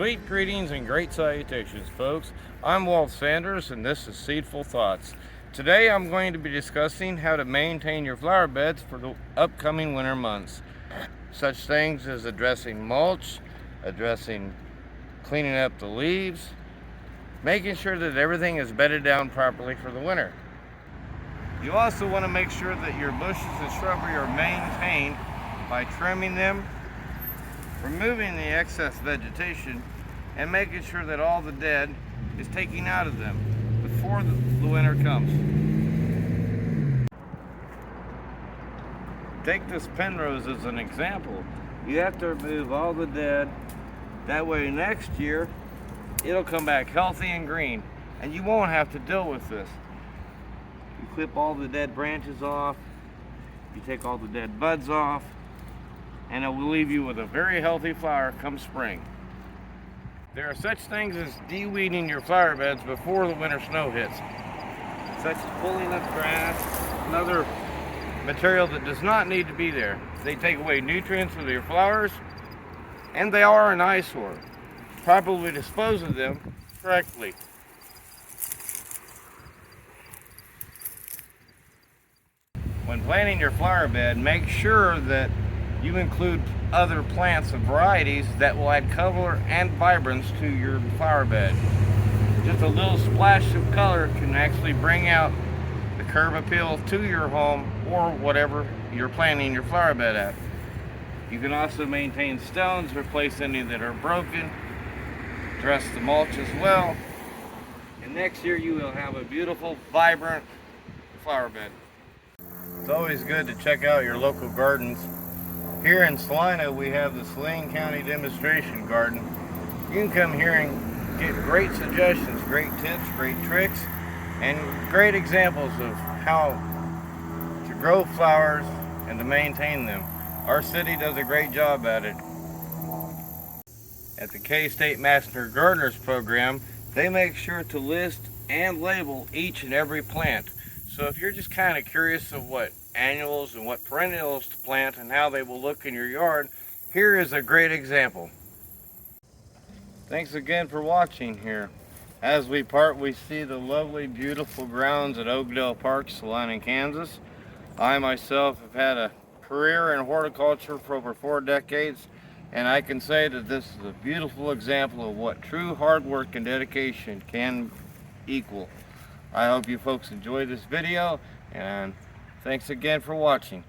Sweet greetings and great salutations, folks. I'm Walt Sanders and this is Seedfull Thoughts. Today I'm going to be discussing how to maintain your flower beds for the upcoming winter months. Such things as addressing mulch, cleaning up the leaves, making sure that everything is bedded down properly for the winter. You also want to make sure that your bushes and shrubbery are maintained by trimming them, removing the excess vegetation, and making sure that all the dead is taken out of them before the winter comes. Take this penrose as an example. You have to remove all the dead. That way next year it'll come back healthy and green, and you won't have to deal with this. You clip all the dead branches off, you take all the dead buds off, and it will leave you with a very healthy flower come spring. There are such things as de-weeding your flower beds before the winter snow hits, such as pulling up grass and other material that does not need to be there. They take away nutrients from your flowers, and they are an eyesore. Properly dispose of them correctly. When planting your flower bed, make sure that you include other plants and varieties that will add color and vibrance to your flower bed. Just a little splash of color can actually bring out the curb appeal to your home or whatever you're planting your flower bed at. You can also maintain stones, replace any that are broken, dress the mulch as well, and next year you will have a beautiful, vibrant flower bed. It's always good to check out your local gardens. Here in Salina, we have the Salina County Demonstration Garden. You can come here and get great suggestions, great tips, great tricks, and great examples of how to grow flowers and to maintain them. Our city does a great job at it. At the K-State Master Gardeners Program, they make sure to list and label each and every plant. So if you're just kind of curious of what annuals and what perennials to plant and how they will look in your yard, here is a great example. Thanks again for watching here. As we part, we see the lovely, beautiful grounds at Oakdale Park, Salina, Kansas. I myself have had a career in horticulture for over 4 decades, and I can say that this is a beautiful example of what true hard work and dedication can equal. I hope you folks enjoyed this video, and thanks again for watching.